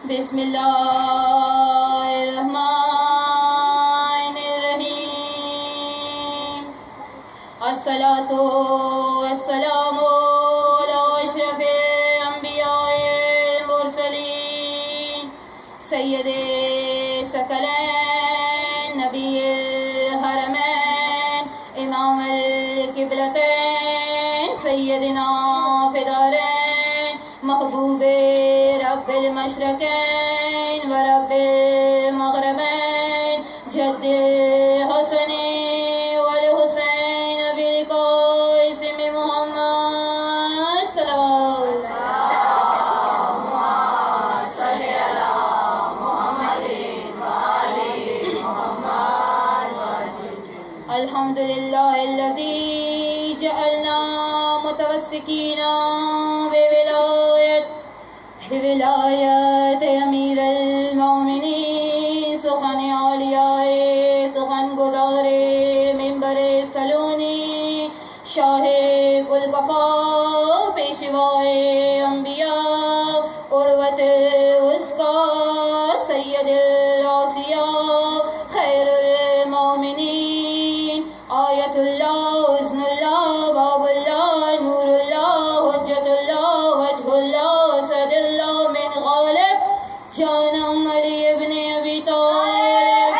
بسم اللہ الرحمن الرحیم الصلاۃ والسلام علی اشرف الانبیاء والمرسلین سید ثقلین نبی الحرمین امام القبلتین سیدنا فدارین محبوب رب المشرقین و رب المغربین جد الحسن والحسین بالقاسم محمد صلی الحمد للہ الذی جعلنا متوسکین بولایت امیر المومنین سخن اولیاء سخن گزار منبر سلونی شاہ گلکفا پیشوائے انبیاء عروت الوثقی سید الاوصیاء خیر المومنین آیت اللہ اذن اللہ باب اللہ نور اللہ حجت اللہ وجہ اللہ صد اللہ من غالب جانم علی ابن ابی طالب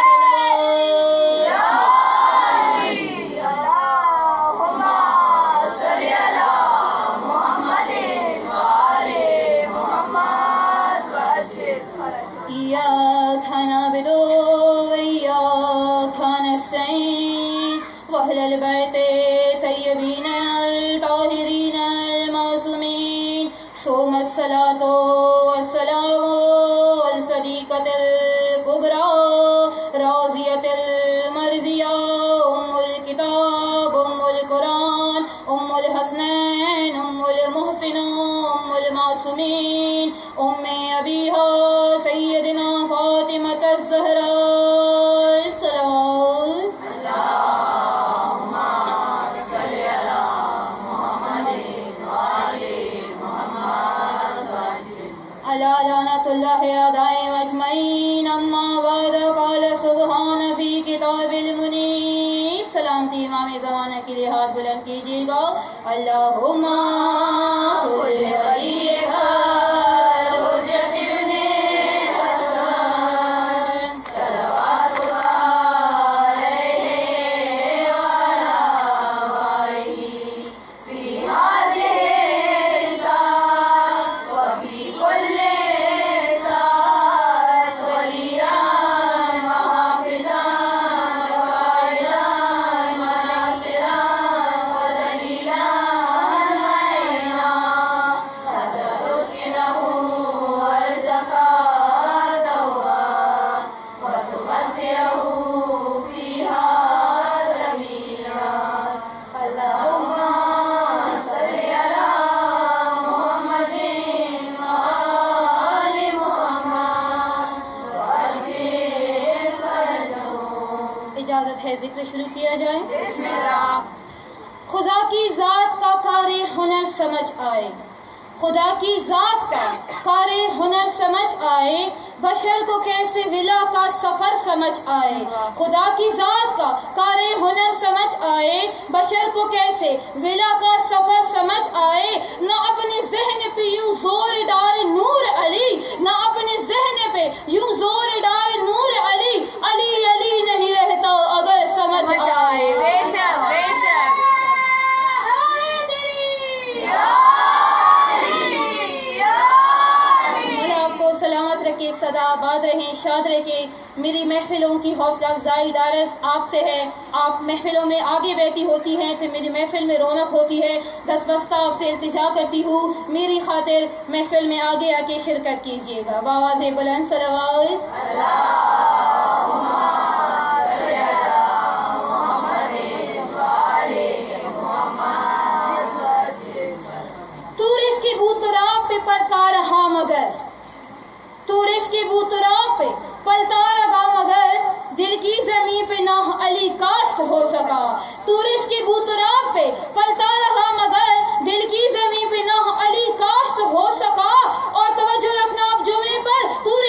اللہم صلی علی محمد وآل محمد وأجل فرجہ ایاک نعبد وإیاک نستعین واہل البیت طیبین الطاہرین المعصومین ثم الصلاۃ والسلام والصدیقۃ الکبریٰ راضیۃ المرضیہ ام الکتاب ام القرآن ام الحسنین ام المحسن ام المعصومین ام ابیہا سیدنا فاطمۃ الزہراء السلام اللہم صلی علی محمد وآل محمد وأجل علی لعنۃ اللہ علیہم اجمعین اما بعد قال سبحان فی کتاب المنیب سلامتی امام زمانہ کے لیے ہاتھ بلند کیجیے گا اللہم کل ولیہ حجت ابن حسن صلوات اللہ علیہ وعلی آبائہ فی هذه الساعة وفي كل ساعة وليا وحافظا وقائدا وناصرا ودليلا معينا حتى تسكنه أرزقا توبا وتمتعه فيها جميلا اللهم صل على محمد وآل محمد وأجل فرجهم اجازت ہے ذکر شروع کیا جائے بسم اللہ خدا کی ذات کا کار ہنر سمجھ آئے خدا کی ذات کا کار ہنر سمجھ آئے بشر کو کیسے ولا کا سفر سمجھ آئے خدا کی ذات کا کار ہنر سمجھ آئے بشر کو کیسے ولا کا سفر سمجھ آئے نہ اپنے ذہن پہ یوں زور ڈال نور علی نہ اپنے ذہن پہ یوں زور ڈال نور علی علی علی نہیں رہتا اگر سمجھ آئے بے شک بے شک اللہ آپ کو سلامت رکھے سدا آباد رہیں شاد رکھے میری محفلوں کی حوصلہ افزائی دارس آپ سے ہے آپ محفلوں میں آگے بیٹھی ہوتی ہیں تو میری محفل میں رونق ہوتی ہے دس بستہ آپ سے التجا کرتی ہوں میری خاطر محفل میں آگے آ کے شرکت کیجیے گا بآواز بلند صلوات تورس کے بوتراب پہ پلتا رہا مگر تورس کے بوتراب پہ پلتا رہا مگر دل کی زمین پہ نہ علی کاش ہو سکا تورس کے بوتراب پہ پلتا رہا مگر دل کی زمین پہ نہ علی کاش ہو سکا اور توجہ رکھنا آپ جملے پر تورس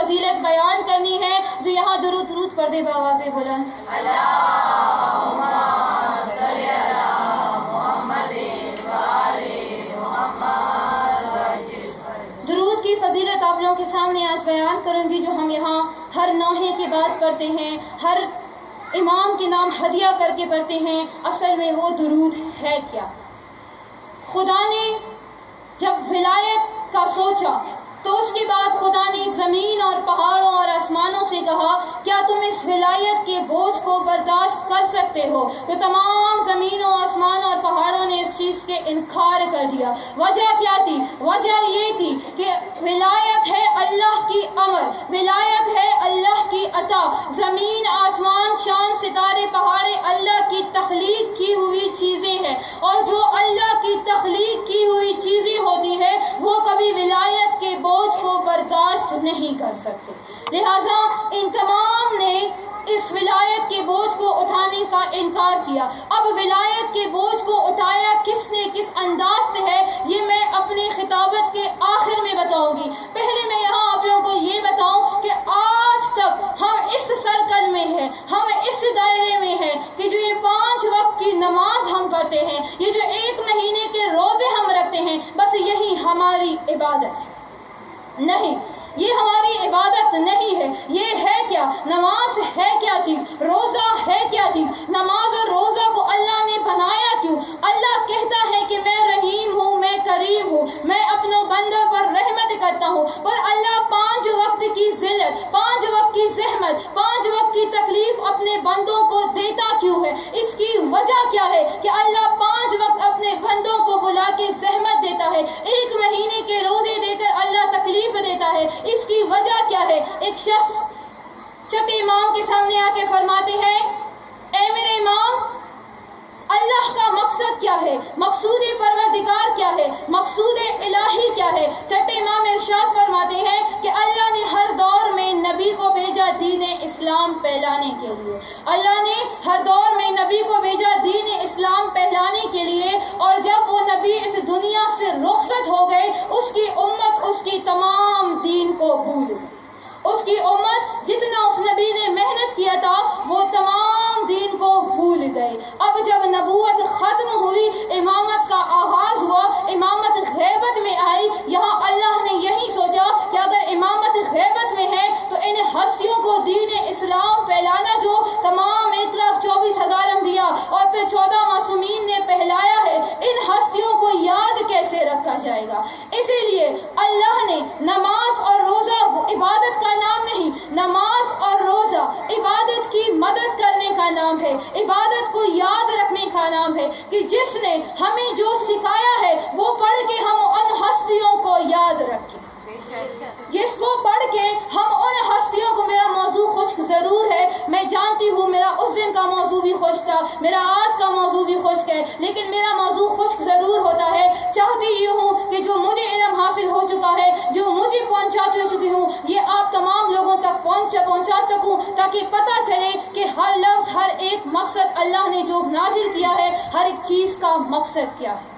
فضیلت بیان کرنی ہے جو یہاں درود پڑھ دے بآواز بلند. اللہم صلی علی محمد وآل محمد وعجل. درود کی فضیلت آپ لوگوں کے سامنے آج بیان کروں گی جو ہم یہاں ہر نوحے کے بعد پڑھتے ہیں، ہر امام کے نام ہدیہ کر کے پڑھتے ہیں. اصل میں وہ درود ہے کیا؟ خدا نے جب ولایت کا سوچا تو اس کے بعد خدا نے زمین اور پہاڑوں اور آسمانوں سے کہا کیا تم اس ولایت کے بوجھ کو برداشت کر سکتے ہو؟ تو تمام زمینوں آسمانوں اور پہاڑوں نے اس چیز کے انکار کر دیا. وجہ کیا تھی؟ وجہ یہ تھی کہ ولایت ہے اللہ کی امر، ولایت ہے اللہ کی عطا. زمین آسمان شان ستارے پہاڑے اللہ کی تخلیق کی ہوئی چیزیں ہیں، اور جو اللہ کی تخلیق کی ہوئی چیزیں ہوتی ہے وہ کبھی ولایت کے بوجھ کو برداشت نہیں کر سکتے. لہذا ان تمام نے اس ولایت کے بوجھ کو اٹھانے کا انکار کیا. اب ولایت کے بوجھ کو اٹھایا کس نے، کس انداز سے ہے، یہ میں اپنی خطابت کے آخر میں بتاؤں گی. پہلے میں یہاں آپ لوگوں کو یہ بتاؤں کہ آج تک ہم اس سرکل میں ہیں، ہم اس دائرے میں ہیں کہ جو یہ 5 وقت کی نماز ہم پڑھتے ہیں، یہ جو 1 مہینے کے روزے ہم رکھتے ہیں، بس یہی ہماری عبادت ہے. نہیں، یہ ہماری عبادت نہیں ہے. یہ ہے کیا؟ نماز ہے کیا چیز؟ روزہ ہے کیا چیز؟ نماز اور روزہ کو اللہ نے بنایا کیوں؟ اللہ کہتا ہے کہ میں رحیم ہوں، میں کریم ہوں، میں اپنوں بندوں پر رحمت کرتا ہوں. پر اللہ 5 وقت کی ذلت، 5 وقت کی زحمت، 5 وقت کی تکلیف اپنے بندوں کو دیتا کیوں ہے؟ اس کی وجہ کیا ہے کہ اللہ 5 وقت اپنے بندوں کو بلا کے زحمت دیتا ہے، 1 مہینے کے روزے دے کر اللہ تکلیف دیتا ہے؟ اس کی وجہ کیا ہے؟ ایک شخص چھٹے امام کے سامنے آ کے فرماتے ہیں اے میرے امام، اللہ کا مقصد کیا ہے؟ مقصود پروردگار کیا ہے؟ مقصود الہی کیا ہے؟ چھٹے امام ارشاد فرماتے ہیں کہ اللہ نے ہر دور میں نبی کو بھیجا دین اسلام پھیلانے کے لیے. اللہ نے ہر دور میں نبی کو بھیجا دین اسلام پھیلانے کے لیے، اور جب وہ نبی اس دنیا سے رخصت ہو گئے اس کی امت اس کی تمام دین کو بھول گئی. اس کی امت جتنا اس نبی نے محنت کیا تھا وہ تمام دین کو بھول گئے. اب جب نبوت ختم ہوئی، امامت کا آغاز ہوا، امامت غیبت میں آئی. یہاں اللہ نے یہی سوچا کہ اگر امامت غیبت میں ہے تو ان ہستیوں کو دین اسلام پھیلانا جو تمام 1,24,000 انبیاء اور پھر 14 معصومین نے پہلایا ہے، ان ہستیوں کو یاد کیسے رکھا جائے گا؟ اسی لیے اللہ نے نماز اور روزہ عبادت کا نام نہیں، نماز اور روزہ عبادت کی مدد کرنے کا نام ہے، عبادت کو یاد رکھنے کا نام ہے کہ جس نے ہمیں جو سکھایا ہے وہ پڑھ کے ہم ان ہستیوں کو یاد رکھیں، جس کو پڑھ کے ہم ان ہستیوں کو. میرا موضوع خشک ضرور ہے، میں جانتی ہوں میرا اس دن کا موضوع بھی خشک تھا، میرا آج کا موضوع بھی خشک ہے، لیکن میرا موضوع خشک ضرور ہوتا ہے. چاہتی یہ ہوں کہ جو مجھے علم حاصل ہو چکا ہے، جو مجھے پہنچا چکی ہوں، یہ آپ تمام لوگوں تک پہنچا سکوں تاکہ پتہ چلے کہ ہر لفظ، ہر ایک مقصد اللہ نے جو نازل کیا ہے، ہر ایک چیز کا مقصد کیا ہے.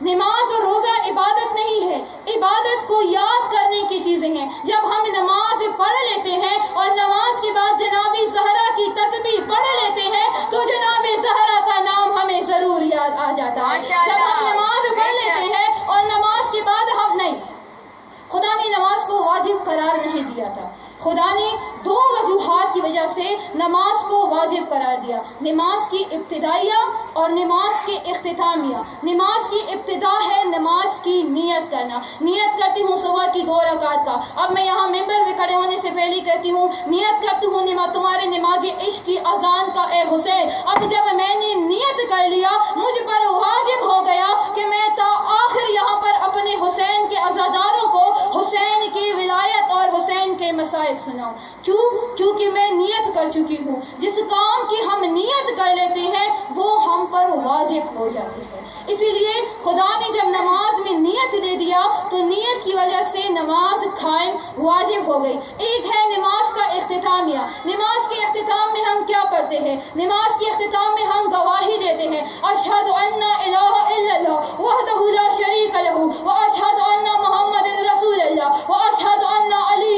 نماز اور روزہ عبادت نہیں ہے، عبادت کو یاد کرنے کی چیزیں ہیں. جب ہم نماز پڑھ لیتے ہیں اور نماز کے بعد جناب زہرا کی تسبیح پڑھ لیتے ہیں تو جناب زہرا کا نام ہمیں ضرور یاد آ جاتا ہے. جب ہم نماز پڑھ لیتے ہیں اور نماز کے بعد ہم نہیں، خدا نے نماز کو واجب قرار نہیں دیا تھا. خدا نے 2 وجوہات کی وجہ سے نماز کو واجب قرار دیا، نماز کی ابتدائیہ اور نماز کی اختتامیہ. نماز کی ابتدا ہے نماز کی نیت کرنا. نیت کرتی ہوں صبح کی 2 رکعت کا. اب میں یہاں ممبر میں کھڑے ہونے سے پہلے کہتی ہوں نیت کرتی ہوں تمہارے نماز عشق کی اذان کا اے حسین. اب جب میں نے نیت کر لیا مجھ پر واجب ہو گیا کہ میں تا آخر یہاں پر اپنے حسین کے عزاداروں کو حسین کی ولایت اور حسین کے مسائل سناؤں. کیونکہ میں نیت کر چکی ہوں. جس کام کی ہم نیت کر لیتے ہیں وہ ہم پر واجب ہو جاتی ہے. اسی لیے خدا نے جب نماز میں نیت دے دیا تو نیت کی وجہ سے نماز قائم واجب ہو گئی. ایک ہے نماز کا اختتامیہ. نماز کے اختتام میں ہم کیا پڑھتے ہیں؟ نماز کے اختتام میں ہم گواہی دیتے ہیں اشہد ان لا الہ الا اللہ وحدہ لا شریک لہ واشہد ان محمد رسول اللہ واشہد ان علی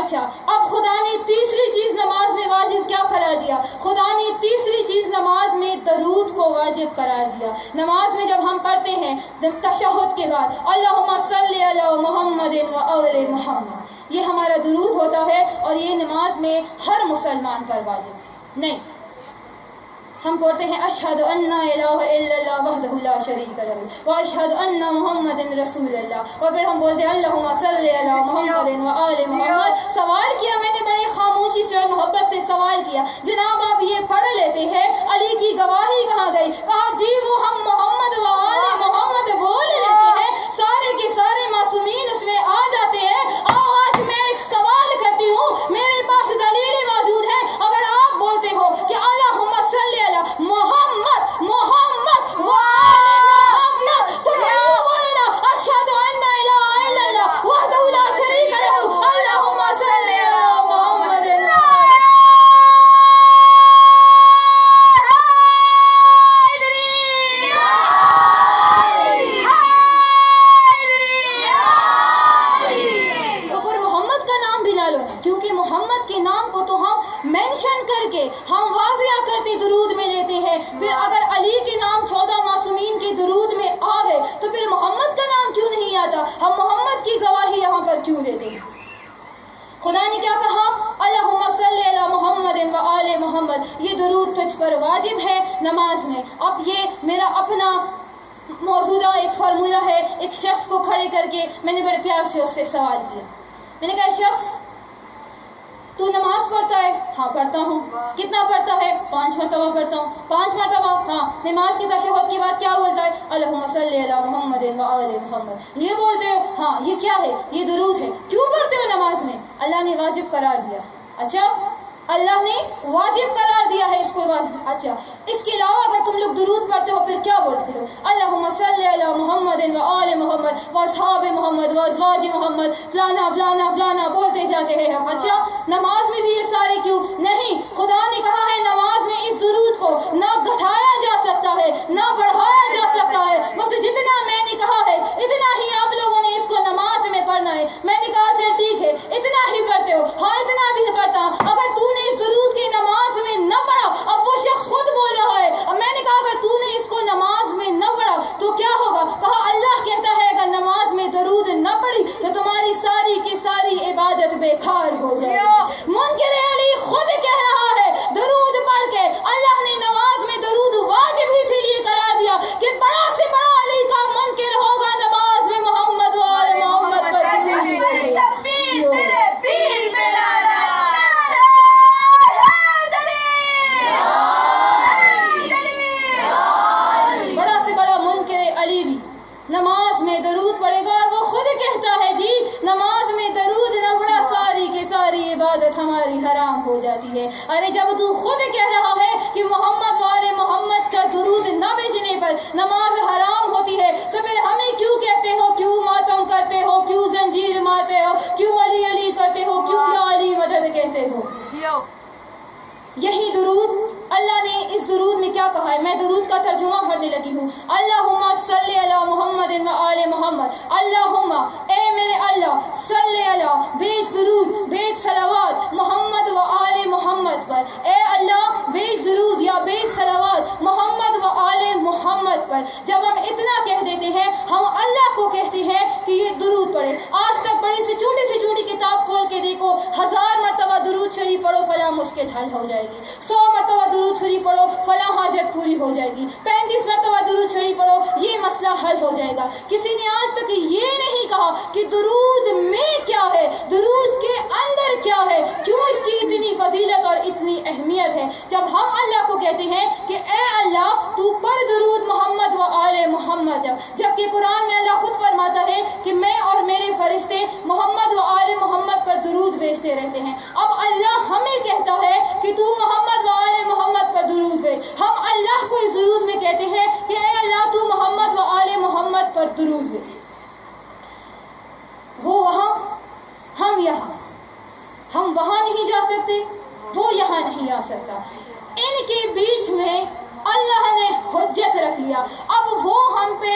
اچھا، اب خدا نے تیسری چیز نماز میں واجب کیا قرار دیا؟ خدا نے تیسری چیز نماز میں درود کو واجب قرار دیا. نماز میں جب ہم پڑھتے ہیں تشہد کے بعد اللہم صلی علی محمد و آل محمد، یہ ہمارا درود ہوتا ہے اور یہ نماز میں ہر مسلمان پر واجب نہیں. ہم پڑھتے ہیں اشہد ان لا الہ الا اللہ وحدہ لا شریک لہ واشہد ان محمد رسول اللہ، اور پھر ہم بولتے ہیں اللہم صلی علی محمد و آل محمد. سوال کیا میں نے بڑے خاموشی سے اور محبت سے سوال کیا، جناب آپ یہ پڑھ لیتے ہیں، علی کی گواہی کہاں گئی؟ کہا جی وہ ہم محمد و آل محمد بول لیتے ہیں، سارے کے سارے معصومین اس میں آ جاتے ہیں. آج میں ایک سوال کرتی ہوں، میرے پاس دلیل موجود ہے. اگر آپ بولتے ہو کہ اللہم صلی علی محمد محمد و آل محمد، تو یوں بولنا اشہد ان لا الہ الا اللہ وحدہ لا شریک لہ اللہم صلی علی محمد. تو پر محمد کا نام بھی نہ لو، کیونکہ محمد کے نام کو تو ہم مینشن کر کے ہم واضح کرتے درود میں لیتے ہیں. پھر اگر علی کے نام 14 معصومین کے درود میں آ گئے تو پھر محمد کا نام کیوں نہیں آتا؟ ہم محمد کی گواہی یہاں پر کیوں دیتے ہیں؟ خدا نے کیا کہا؟ اللہم صلی علی محمد و آل محمد، یہ درود تجھ پر واجب ہے نماز میں. اب یہ میرا اپنا موجودہ ایک فارمولہ ہے. ایک شخص کو کھڑے کر کے میں نے بڑے پیار سے اس سے سوال کیا. میں نے کہا شخص تو نماز پڑھتا ہے؟ ہاں پڑھتا ہوں. کتنا پڑھتا ہے؟ 5 مرتبہ پڑھتا ہوں. 5 مرتبہ؟ ہاں. نماز کے تشہد کے بعد کیا بولتا ہے؟ اللہم صلی علی محمد و آل محمد. یہ بولتے ہو؟ ہاں. یہ کیا ہے؟ یہ درود ہے. کیوں پڑھتے ہو نماز میں؟ اللہ نے واجب قرار دیا. اچھا، اللہ نے واجب قرار دیا ہے اس کو واجب. اچھا، اس کے علاوہ اگر تم لوگ درود پڑھتے ہو پھر کیا بولتے ہو؟ اللہم صلی علی محمد و آل محمد و اصحاب محمد و ازواج محمد فلانا فلانا فلانا بولتے جاتے ہیں. اچھا، نماز میں بھی یہ سارے کیوں نہیں؟ خدا نے کہا ہے نماز میں اس درود کو نہ گھٹایا جا سکتا ہے نہ بڑھایا جا سکتا ہے، بس جتنا میں نے کہا ہے اتنا ہی آپ لوگوں نے اس کو نماز میں پڑھنا ہے. میں نے کہا چل ٹھیک ہے اتنا ہی پڑھتے ہو. ہاں اتنا بھی پڑھتا. اگر تو نے اس درود کے نماز میں نہ پڑھا، اب وہ شخص خود بول رہا ہے، اب میں نے کہا اگر تو نے اس کو نماز میں نہ پڑھا تو کیا ہوگا؟ کہا اللہ کہتا ہے اگر نماز میں درود نہ پڑھی تو تمہاری ساری کی ساری عبادت بیکار ہو جائے. منکر علی خود کہہ رہا ہے درود پڑھ کے اللہ نے نماز میں درود واجب اسی لیے قرار دیا کہ بڑا سے بڑا علی کا منکر ہوگا نماز میں محمد و آل محمد پر. بڑا سے بڑا منکر علی بھی نماز میں درود پڑھے گا اور وہ خود کہتا ہے جی نماز میں درود نہ پڑھا ساری کی ساری عبادت ہماری حرام ہو جاتی ہے. ارے جب تو خود کہہ رہا ہے کہ محمد والے محمد کا درود نہ بھیجنے پر نماز حرام ہوتی ہے تو پھر ہمیں کیوں کہتے ہو، کیوں ماتم کرتے ہو، کیوں زنجیر مارتے ہو، کیوں علی علی کرتے ہو، کیوں یا علی مدد کہتے ہو؟ یہی درود اللہ نے اس درود میں کیا کہا ہے؟ میں درود کا ترجمہ پڑھنے لگی ہوں. اللہم صلی علی محمد و آل محمد. اللہم اے میرے اللہ صلی علی بیش درود بیش صلوات محمد و آل محمد پر. اے اللہ بیش درود یا بیش صلوات محمد و آل محمد پر. جب ہم اتنا کہہ دیتے ہیں ہم اللہ کو کہتے ہیں کہ یہ درود پڑھے. آج تک بڑی سی چھوٹی کتاب کھول کے دیکھو 1000 مرتبہ درود شریف پڑھو فلاں مشکل حل ہو جائے گی. 100 مرتبہ درود شریف پڑھو فلاں حاجت پوری ہو جائے گی. 35 مرتبہ درود شریف پڑھو یہ مسئلہ حل ہو جائے گا. کسی نے آج تک یہ نہیں کہا کہ درود میں کیا ہے، درود کے اندر کیا ہے، کیوں اس کی اتنی فضیلت اور اتنی اہمیت ہے. جب ہم اللہ کو کہتے ہیں کہ اے اللہ تو پڑھ درود محمد و آل محمد، جبکہ قرآن میں اللہ خود فرماتا ہے کہ میں اور میرے فرشتے محمد و آل محمد پر درود بھیجتے رہتے ہیں. اب اللہ ہمیں کہتا ہے کہ تو محمد و آل محمد پر درود بھیج. ہم اللہ کو اس درود میں کہتے ہیں کہ اے اللہ تو محمد و آل محمد پر درود بھیج. وہ وہاں ہم یہاں، ہم وہاں نہیں جا سکتے وہ یہاں نہیں آ سکتا. ان کے بیچ میں اللہ نے حجت رکھ لیا. اب وہ ہم پہ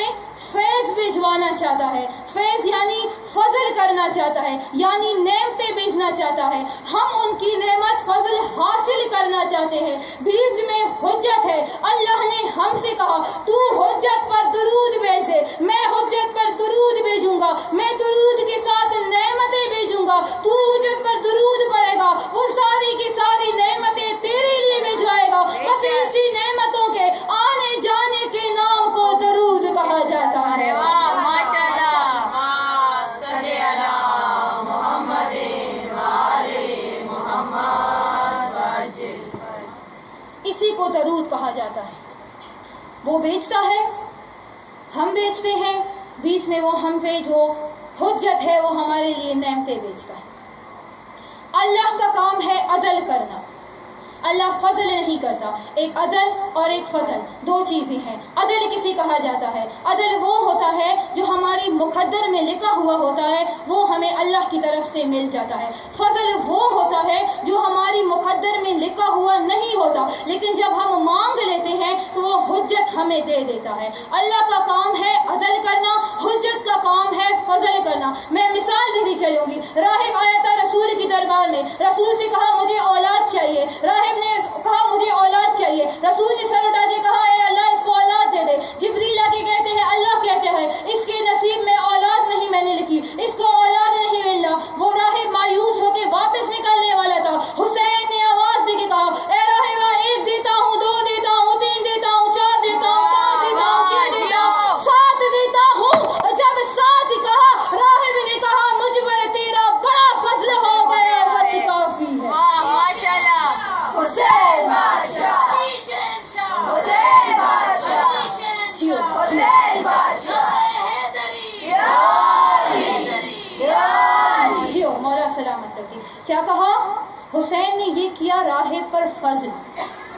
فیض بھجوانا چاہتا ہے. فیض یعنی فضل کرنا کرنا چاہتا ہے، یعنی نعمتیں بھیجنا چاہتا ہے. ہم ان کی نعمت فضل حاصل کرنا چاہتے ہیں. بیچ میں حجت ہے. اللہ نے ہم سے کہا تو حجت پر درود بھیج دے. میں حجت پر درود بھیجوں گا، میں درود کے ساتھ نعمتیں بھیجوں گا. تو حجت پر درود پڑے گا، وہ ساری کی ساری نعمتیں تیرے لیے بھیجوائے گا. بس اسی نعمتوں کے آنے جانے کے نام کو درود کہا جاتا ہے. ماشاء اللہ. صلی اللہ محمد وآلہ محمد وعجل. اسی کو درود کہا جاتا ہے. وہ بیچتا ہے، ہم بیچتے ہیں. بیچ میں وہ ہم پہ جو حجت ہے وہ ہمارے لیے نعمتیں بیچتا ہے. اللہ کا کام ہے عدل کرنا. اللہ فضل نہیں کرتا. ایک عدل اور ایک فضل دو چیزیں ہیں. عدل کسی کہا جاتا ہے؟ عدل وہ ہوتا ہے جو ہماری مقدر میں لکھا ہوا ہوتا ہے، وہ ہمیں اللہ کی طرف سے مل جاتا ہے. فضل وہ ہوتا ہے جو ہماری مقدر میں لکھا ہوا نہیں ہوتا، لیکن جب ہم مانگ لیتے ہیں تو وہ حجت ہمیں دے دیتا ہے. اللہ کا کام ہے عدل کرنا، حجت کا کام ہے فضل کرنا. میں مثال دیتی چلوں گی. راہب آیا تھا رسول کی دربار میں. رسول سے کہا مجھے اولاد چاہیے. راہب نے کہا مجھے اولاد چاہیے. رسول نے سر اٹھا کے کہا اے اللہ اس کو اولاد دے دے. جبریل آ کے کہتے ہیں اللہ کہتے ہیں اس کے نصیب میں اولاد نہیں میں نے لکھی، اس کو اولاد نہیں ملنا. وہ راہب مایوس ہو کے واپس نکلنے والا تھا. حسین نے آواز دے کے کہا اے راہب ایک دیتا ہوں، دو دیتا ہوں، تین دیتا ہوں، چار دیتا ہوں، پانچ دیتا ہوں، چھ دیتا ہوں، سات دیتا ہوں. جب سات کہا راہب نے کہا مجھ پر تیرا بڑا فضل ہو گیا، بس کافی ہے. ماشاء اللہ. حسین بادشاہ، حسین بادشاہ، حسین بادشاہ. جیو مولا سلامت رکھے. کیا کہا حسین نے؟ یہ کیا راہب پر فضل.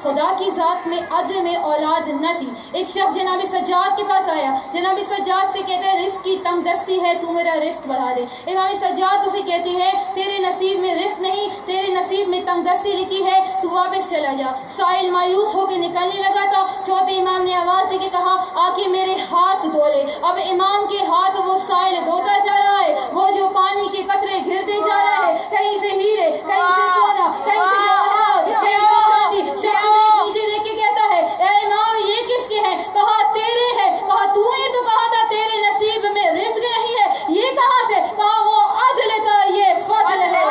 خدا کی ذات میں عدل میں اولاد نہ تھی. ایک شخص جناب سجاد کے پاس آیا. جناب سجاد سے کہتے ہیں رزق کی تنگ دستی ہے، تو میرا رزق بڑھا دے. امام سجاد اسے کہتے ہیں تیرے نصیب میں رزق نہیں، تیرے نصیب میں تنگ دستی لکھی ہے، تو واپس چلا جا. سائل مایوس ہو کے نکلنے لگا تھا. چوتھے امام نے آواز دے کے کہا آ کے میرے ہاتھ دھو لے. اب امام کے ہاتھ وہ سائل دھوتا جا رہا ہے. وہ جو پانی کے قطرے گرتے جا رہے ہیں، کہیں سے ہیرے، کہیں سے سونا، کہیں سے جواہرات، کہیں سے چاندی. شخص نیچے دیکھ کے کہتا ہے اے امام یہ کس کے ہیں؟ کہا تیرے ہے. کہا تو نے تو کہا تھا تیرے نصیب میں رزق نہیں ہے، یہ کہاں سے؟ کہا وہ عدل تھا، یہ فضل ہے.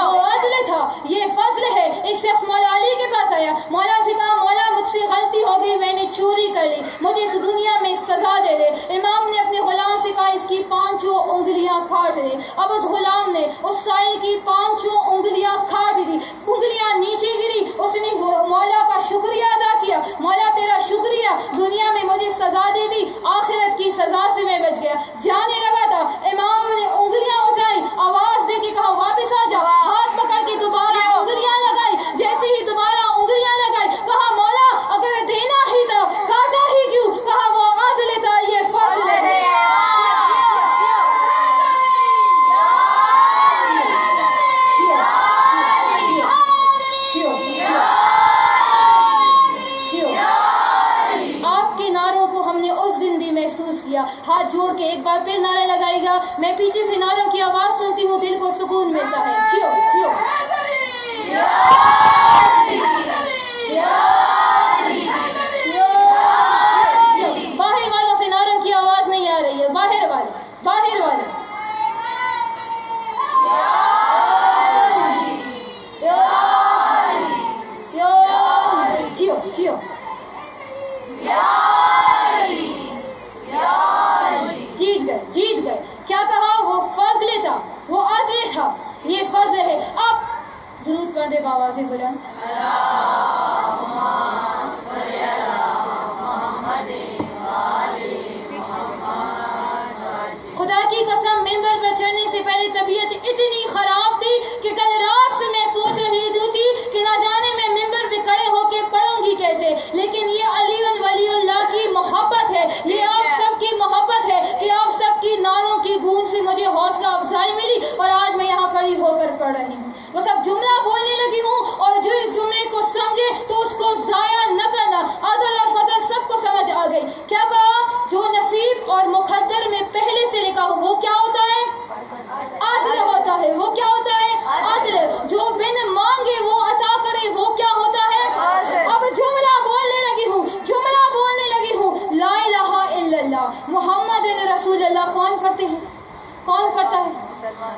وہ عدل تھا، یہ فضل ہے. ایک شخص مولا علی کے پاس آیا. مولا سے کہا مولا مجھ سے غلطی ہو گئی، میں نے چوری کر لی، مجھے اس دنیا میں سزا دے دے. امام نے اپنے غلام سے کہا اس کی پانچوں انگلیاں کاٹ دے. اب اس غلام نے اس سائل کی پانچوں انگلیاں کاٹ دی. انگلیاں نیچے گری. اس نے مولا کا شکریہ ادا کیا. مولا تیرا شکریہ، دنیا میں مجھے سزا دے دی، آخرت کی سزا سے میں بچ گیا. جانے لگا تھا. امام نے انگلیاں اٹھائی، آواز دے کے کہا واپس آ جا. ہاتھ پکڑ کے دوبارہ انگلیاں لگائی. جیسے ہی دوبارہ انگلیاں لگائی کہا مولا اگر دینا ہی تھا کاٹا ہی کیوں؟ کہا وہ عدل تھا، یہ فضل ہے. آپ کے نعروں کو ہم نے اس دن بھی محسوس کیا. ہاتھ جوڑ کے ایک بار پھر نعرہ لگائے گا. میں پیچھے سے نعروں کی آواز سنتی ہوں، دل کو سکون ملتا ہے. جیو جیو. باہر والوں سے نعروں کی آواز نہیں آ رہی ہے. باہر والے، باہر والے. جیو جیو. جیت گئے، جیت گئے. کیا کہا؟ وہ فضل تھا، وہ عدل تھا، یہ فضل ہے. اب درود پڑھ دے باواز بلند. خدا کی قسم ممبر پر چڑھنے سے پہلے طبیعت اتنی خراب تھی کہ کل رات سے میں سوچ رہی تھی کہ نہ جانے میں ممبر پہ کھڑے ہو کے پڑھوں گی کیسے. لیکن یہ علی ولی اللہ کی محبت ہے، یہ آپ سب کی محبت ہے کہ آپ سب کی نعروں کی گونج سے مجھے حوصلہ افزائی ملی اور آج میں یہاں کھڑی ہو کر پڑھ رہی ہوں. بس اب جملہ بولنے لگی ہوں اور جو اس جملے کو سمجھے کون پڑھتا ہے؟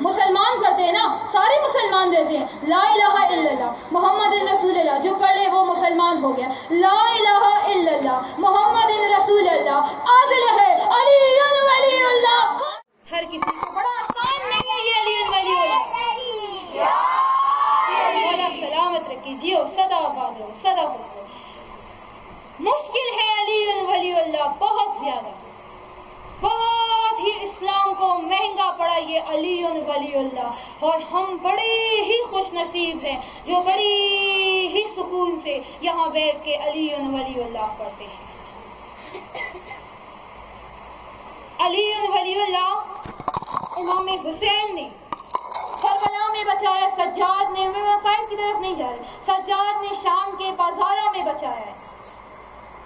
مسلمان پڑھتے ہیں نا، سارے مسلمان دیتے ہیں لا الہ الا اللہ محمد رسول اللہ، جو پڑھ لے وہ مسلمان ہو گیا. لا الہ الا اللہ محمد رسول اللہ عادل ہے علی ولی اللہ. ہر کسی کو بڑا آسان نہیں ہے یہ علی ولی اللہ. مولا سلامت رکھی، جیو سدا آباد رہو، سدا خوش رہو. مشکل ہے علی ولی اللہ، بہت زیادہ، بہت ہی اسلام کو مہنگا پڑا یہ علی ولی اللہ. اور ہم بڑے ہی خوش نصیب ہیں جو بڑی ہی سکون سے یہاں بیٹھ کے علی ولی اللہ پڑھتے ہیں. علی ولی اللہ امام حسین نے کربلا میں بچایا، سجاد نے، میں مسائل کی طرف نہیں جا رہی، سجاد نے شام کے بازاروں میں بچایا ہے.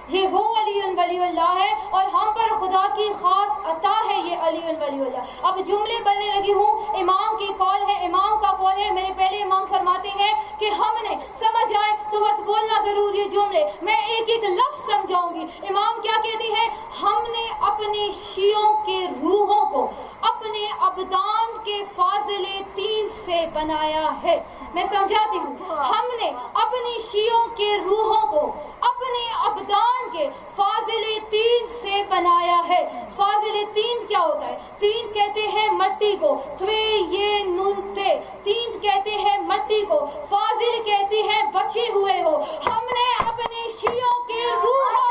یہ وہ علی ولی اللہ ہے اور ہم پر خدا کی خاص عطا ہے یہ علی ولی اللہ. اب جملے بننے لگی ہوں، امام کی قول ہے، امام کا قول ہے. میرے پہلے امام فرماتے ہیں کہ ہم نے سمجھ آئے تو بس بولنا ضرور یہ جملے، میں ایک ایک لفظ سمجھاؤں گی. امام کیا کہتی ہے؟ ہم نے اپنے شیعوں کے روحوں کو اپنے ابدان کے فاضلے تین سے بنایا ہے. میں سمجھاتی ہوں، ہم نے اپنی شیعوں کے روحوں کو اپنے ابدان کے فاضل تین سے بنایا ہے. فاضل تین کیا ہوتا ہے؟ تین کہتے ہیں مٹی کو، توے یہ نون تے، تین کہتے ہیں مٹی کو، فاضل کہتی ہے بچے ہوئے ہو. ہم نے اپنے شیعوں کے روحوں کو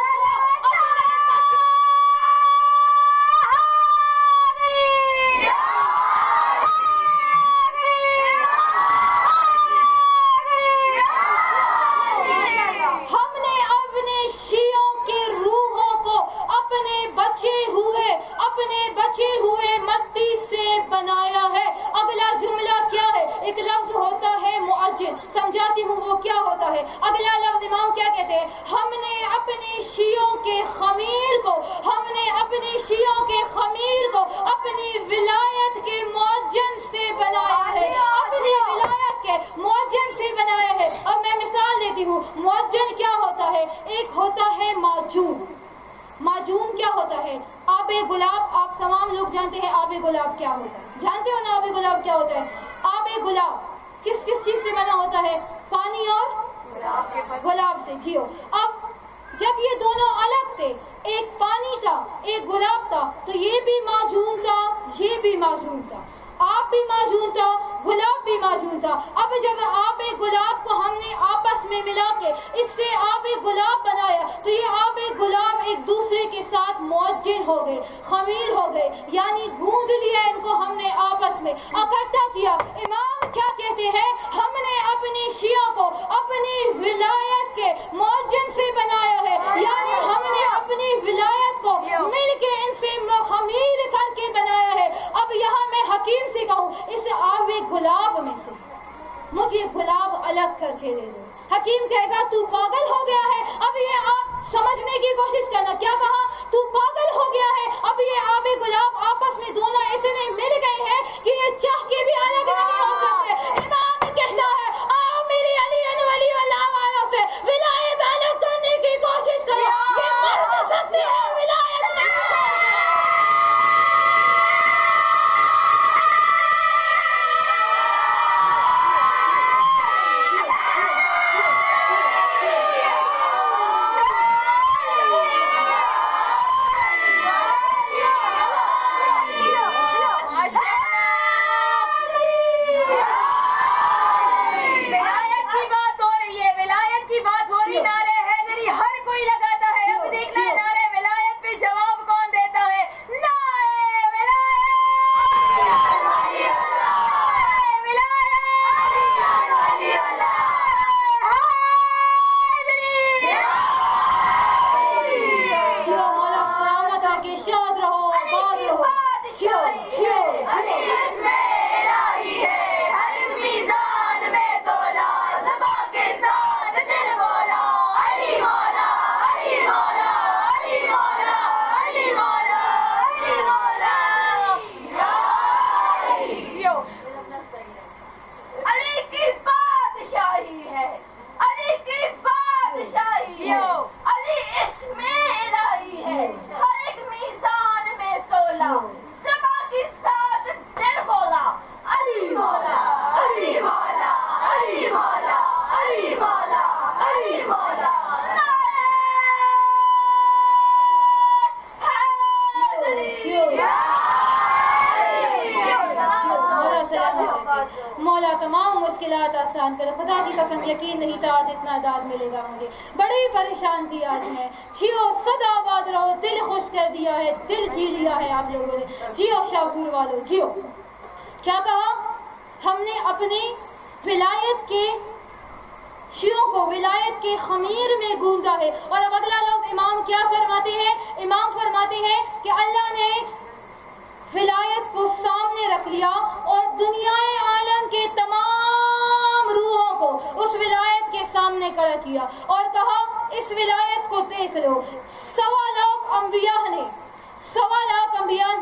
سمجھاتی ہوں وہ کیا ہوتا ہے. اگلا لفظ امام کیا کہتے ہیں؟ ہم نے اپنے شیعوں کے خمیر کو، ہم نے اپنے شیعوں کے خمیر کو اپنی ولایت کے معجن سے بنایا ہے، اپنی ولایت کے معجن سے بنایا ہے. اب میں مثال دیتی ہوں، معجن کیا ہوتا ہے؟ ایک ہوتا ہے معجون. معجون کیا ہوتا ہے؟ آب گلاب. آپ تمام لوگ جانتے ہیں آب گلاب کیا ہوتا ہے، جانتے ہو نا آب گلاب کیا ہوتا ہے؟ آب گلاب کس کس چیز سے بنا ہوتا ہے؟ پانی اور گلاب سے. جیو. اب جب یہ دونوں الگ تھے، ایک پانی تھا ایک گلاب تھا، تو یہ بھی معجون تھا یہ بھی معجون تھا، آپ بھی معجون تھا گلاب بھی معجون تھا. اب جب آب گلاب کو ہم نے آپس میں ملا کے اس سے آب گلاب بنایا تو یہ آب گلاب ایک دوسرے کے ساتھ معجن ہو گئے، خمیر ہو گئے، یعنی گوندھ لیا ان کو ہم نے آپس میں اکٹھا کیا. امام کیا کہتے ہیں؟ ہم نے اپنی شیعوں کو اپنی ولایت کے معجن سے بنایا ہے، یعنی ہم نے اپنی ولایت کو مل کے ان سے خمیر کر کے بنایا ہے. اب یہاں میں حکیم سے کہوں اس آب گلاب میں سے مجھے گلاب الگ کر کے دے دو، حکیم کہے گا تو پاگل ہو گیا ہے. اب یہ آپ سمجھنے کی کوشش کرنا، کیا کہا؟ تو پاگل ہو گیا ہے. اب یہ آب گلاب آپس میں دونوں اتنے مل گئے ہیں کہ یہ چاہ کے بھی الگ نہیں ہو سکتے. امام کہتا ہے آؤ میری علی ولی اللہ والوں سے ولایت الگ کرنے کی کوشش کرو، یہ مر نہ سکتے ہیں ولایت نہیں. آسان کرے. خدا کی قسم یقین نہیں تھا آج اتنا داد ملے گا مجھے. بڑی پریشان تھی آج میں. جیو سدا آباد رہو, دل خوش کر دیا ہے, دل جی لیا ہے آپ لوگوں نے. جیو شاہپور والوں جیو. کیا کہا ہم نے اپنی ولایت کے شیعوں کو ولایت کے خمیر میں گوندا ہے. اور اب اگلا لفظ امام کیا فرماتے ہیں؟ امام فرماتے ہیں کہ اللہ نے ولایت کو سامنے رکھ لیا اور دنیا عالم کے تمام روحوں کو اس ولایت کے سامنے کھڑا کیا اور کہا اس ولایت کو دیکھ لو. 1.25 انبیاء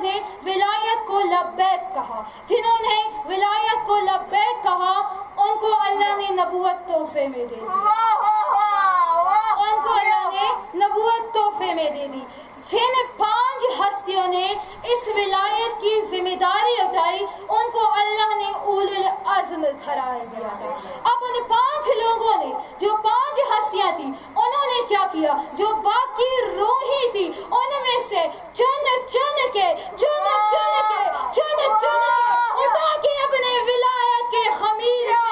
نے ولایت کو لبیک کہا. جنہوں نے ولایت کو لبیک کہا ان کو اللہ نے نبوت تحفے میں دے دی. ان کو اللہ نے نبوت تحفے میں دے دی. جن 5 ہستیوں نے اس ولایت کی ذمہ داری اٹھائی ان کو اللہ نے اولو العزم قرار دیا تھا. اب ان 5 لوگوں نے جو 5 ہستیاں تھیں انہوں نے کیا کیا؟ جو باقی روحی تھی ان میں سے چن کے اٹھا کے اپنے ولایت کے خمیر سے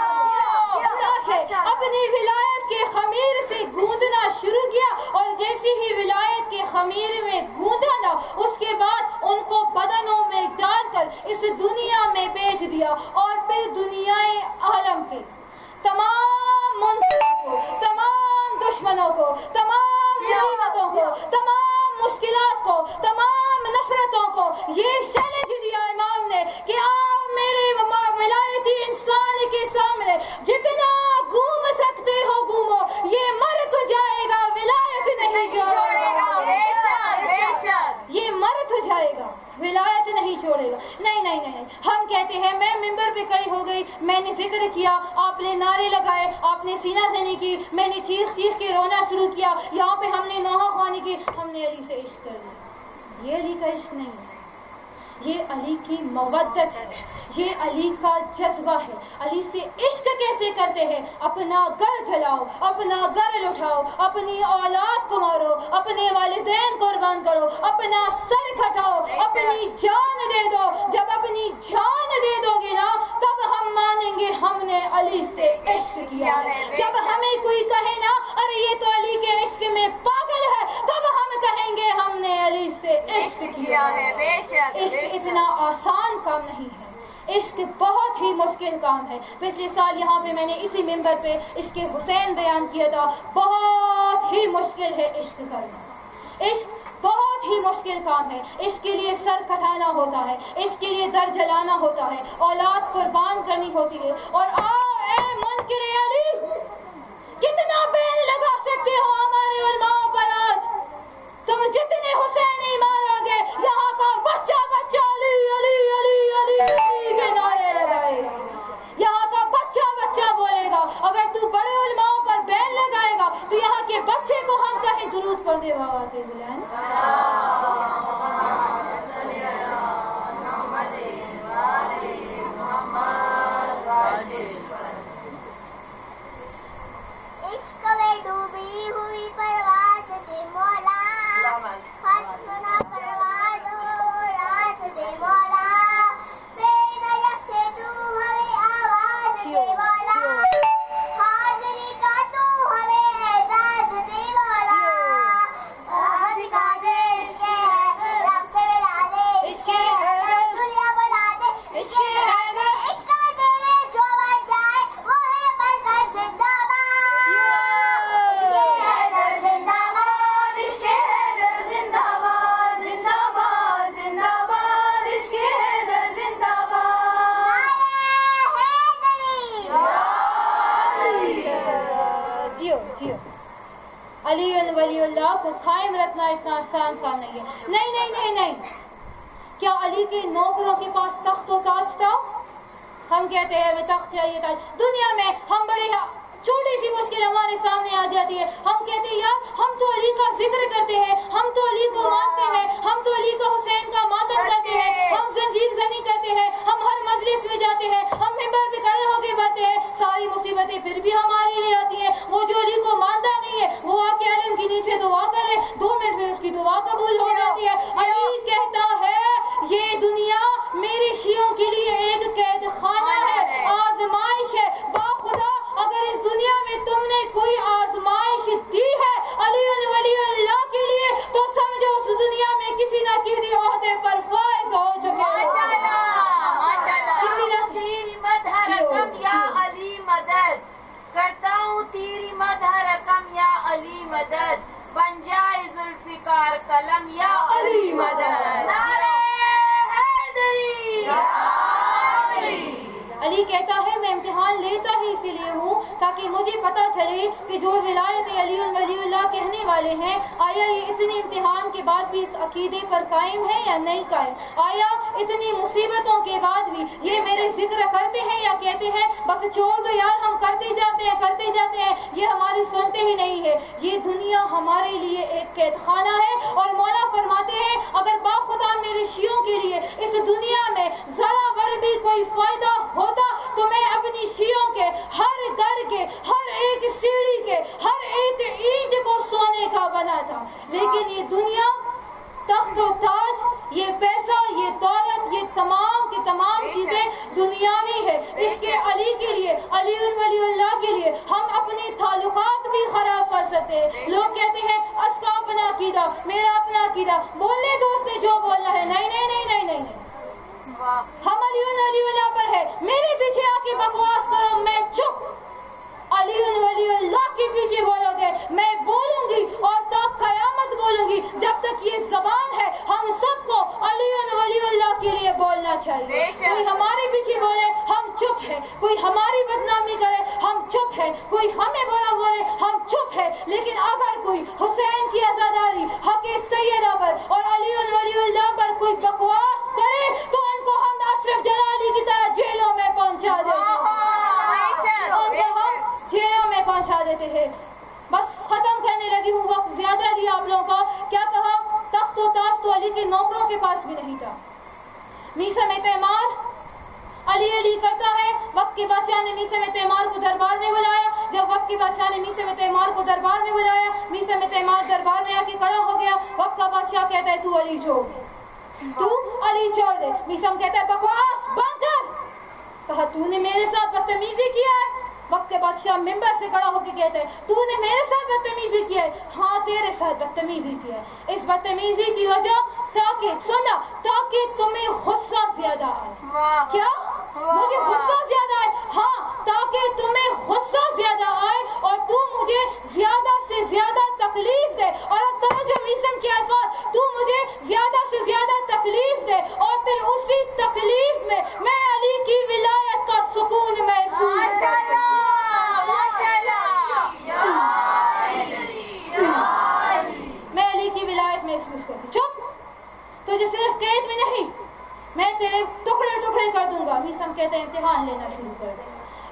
گوندنا اپنی ولایت کے خمیر سے گوندنا شروع کیا. اور جیسی ہی ولایت کے خمیر میں گوندا نا اس کے بعد ان کو بدنوں میں ڈال کر اس دنیا میں بیچ دیا اور پھر دنیا عالم کے تمام منکروں کو, تمام دشمنوں کو, تمام مصیبتوں کو, تمام مشکلات کو, تمام نفرتوں کو یہ چیلنج دیا امام نے کہ آپ میرے ولایتی انسان کے سامنے جتنا گھوم سکتے ہو گھومو, یہ مر تو جائے گا ولایت نہیں چھوڑے گا. یہ مر تو جائے گا ولایت نہیں چھوڑے گا. نہیں ہم کہتے ہیں میں ممبر پہ کھڑی ہو گئی, میں نے ذکر کیا, آپ نے نعرے لگائے, آپ نے سینہ زنی کی, میں نے چیخ کے رونا شروع کیا, یہاں پہ ہم نے نوحہ خوانی کی, ہم نے علی سے عشق کر لیا. یہ علی کا عشق نہیں ہے, یہ علی کی مودت ہے, یہ علی کا جذبہ ہے. علی سے عشق کیسے کرتے ہیں؟ اپنا گھر جلاؤ, اپنا گھر لٹاؤ, اپنی اولاد کو مارو, اپنے والدین قربان کرو, اپنا سر کھٹاؤ, اپنی جان دے دو. جب اپنی جان دے دو گے نا تب ہم مانیں گے ہم نے علی سے عشق کیا ہے. جب ہمیں کوئی کہے نا ارے یہ تو علی کے عشق میں پاگل ہے, تب ہم کہیں گے ہم نے علی سے عشق کیا ہے. عشق اتنا آسان کام نہیں ہے, عشق بہت ہی مشکل کام ہے. پچھلے سال یہاں پہ میں نے اسی ممبر پہ عشق حسین بیان کیا تھا. بہت ہی مشکل ہے عشق کرنا. عشق بہت ہی مشکل کام ہے. اس کے لیے سر کٹانا ہوتا ہے, اس کے لیے در جلانا ہوتا ہے, اولاد قربان کرنی ہوتی ہے. اور اے منکر علی, کتنا بین لگا سکتے ہو ہمارے علماء پر؟ آج تم جتنے حسینی مارو گے یہاں کا بچہ علی علی علی علی علی کے نعرے لگائے گا, یہاں کا بچہ بولے گا. اگر تو بڑے علماء پر بین لگائے گا تو یہاں کے بچے کو ہم کہیں درود پڑھنے بابا سے بلائیں. عشق میں ڈوبی ہوئی پرواز سے مولا, سنا پرواز ہو رات دے مولا, بے نجف سے تو ہمیں آواز دے مولا, حاضری کا تو ہمیں اعزاز دے مولا. حاضری کا دے عشق ہے, رب سے ملا دے عشق ہے, دنیا بنا دے عشق ہے. عشق میں تیرے جو بڑھ جائے وہ ہے بڑھ کر زندہ علی ولی اللہ کو قائم رکھنا اتنا آسان کام نہیں ہے. نہیں کیا علی کے نوکروں کے پاس تخت و تاج تھا؟ ہم کہتے ہیں ہمیں تخت چاہیے تاج. دنیا میں ہم بڑے چھوٹی سی مشکل ہمارے سامنے آ جاتی ہے, ہم کہتے ہیں یار ہم تو علی کا ذکر کرتے ہیں, ہم تو علی کو مانتے ہیں, ہم تو علی کا حسین کا ماتم کرتے ہیں, ہم زنجیر زنی کرتے ہیں, ہم ہر مجلس میں جاتے ہیں, ہم ممبر پہ کھڑے ہو کے بڑھتے ہیں, ساری مصیبتیں پھر بھی ہمارے لیے آتی ہیں. وہ جو علی کو مانتا نہیں ہے وہ آ کے علم کے نیچے دعا کرے, 2 منٹ میں اس کی دعا قبول ہو جاتی ہے. علی کہتا ہے یہ دنیا میرے شیعوں کے لیے ایک قید خانہ ہے, آزمائش عقیدی عہدے پر فائز ہو چکے ہیں۔ کسی نے تیری مدح رقم یا علی مدد، کرتا ہوں تیری مدح رقم یا علی مدد، بن جائے ذوالفقار قلم یا علی مدد، نعرہ حیدری۔ علی کہتا ہے میں امتحان لیتا ہی اسی لیے ہوں تاکہ مجھے پتا چلے کہ جو ولایت علی ولی اللہ کہنے والے ہیں آیا یہ اتنے امتحان کے بعد بھی اس عقیدے پر قائم ہے یا نہیں قائم، آیا اتنی مصیبتوں کے بعد بھی یہ میرے ذکر کرتے ہیں یا کہتے ہیں بس چھوڑ دو یار ہم کرتے جاتے ہیں، یہ ہماری سنتے ہی نہیں ہے۔ یہ دنیا ہمارے لیے ایک قید خانہ ہے اور مولا فرماتے ہیں اگر باخدا میرے شیعوں کے لیے اس دنیا میں ذرا بھر بھی کوئی فائدہ ہوتا تو میں اپنی شیعوں کے ہر گھر کے ہر ایک سیڑھی کے ہر ایک اینٹ کو سونے کا بنا تھا، لیکن یہ دنیا، تخت و تاج، یہ پیسہ، یہ دولت، یہ تمام کی تمام چیزیں دنیاوی ہے۔ اس کے علی کے لیے، علی ولی اللہ کے لیے ہم اپنے تعلقات بھی خراب کر سکتے ہیں۔ لوگ کہتے ہیں اس کا اپنا عقیدہ، میرا اپنا عقیدہ، بولنے دو اس نے جو بولنا ہے۔ نہیں نہیں نہیں نہیں نہیں، ہم علی اللہ پر ہے، میرے پیچھے آ کے بکواس کرو میں چپ، علی ولی اللہ کے پیچھے بولو گے میں بولوں گی اور تا قیامت بولوں گی۔ جب تک یہ زبان ہے ہم سب کو علی ولی اللہ کے لیے بولنا چاہیے۔ کوئی ہمارے پیچھے بولے ہم چپ ہیں، کوئی ہماری بدنامی کرے ہم چپ ہیں، کوئی ہمیں برا بولے ہم چپ ہیں، لیکن اگر کوئی حسین کی عزاداری، حق سیدہ پر اور علی ولی اللہ پر کوئی بکواس کرے تو ان کو ہم اشرف جلالی کی طرح جیلوں میں پہنچا دیتے ہیں۔ بس ختم کرنے لگی ہوں، وقت زیادہ دیا آپ لوگوں کا۔ کیا کہا؟ تخت و تاج تو علی کے نوکروں کے پاس بھی نہیں تھا۔ میثم تیمار علی کرتا ہے، وقت کے بادشاہ نے میثم تیمار کو دربار میں بلایا۔ جب وقت کے بادشاہ نے میثم تیمار کو دربار میں بلایا، میثم تیمار دربار میں آ کے کھڑا ہو گیا۔ وقت کا بادشاہ کہتا ہے تو علی چھوڑ دے، تو علی چھوڑ دے۔ میثم کہتا ہے بکواس بند کر۔ کہا تو نے میرے ساتھ بدتمیزی کیا ہے۔ وقت کے بادشاہ ممبر سے کھڑا ہو کے کہتا ہے تو نے میرے ساتھ بدتمیزی کیا ہے۔ ہاں تیرے ساتھ بدتمیزی کیا ہے، اس بدتمیزی کی وجہ تاکہ تمہیں غصہ زیادہ آئے۔ کیا؟ مجھے غصہ زیادہ آئے؟ ہاں، تاکہ تمہیں غصہ زیادہ آئے اور تو مجھے زیادہ سے زیادہ تکلیف دے۔ اور اب توجہ میثم کے الفاظ، تو مجھے زیادہ سے زیادہ تکلیف دے اور پھر اسی تکلیف میں میں علی کی ولایت کا سکون محسوس کروں۔ میں علی کی ولایت محسوس کروں۔ چپ، تجھے صرف قید میں نہیں، میں تیرے ٹکڑے ٹکڑے کر دوں گا۔ میثم کہتے ہیں امتحان لینا شروع کر دے۔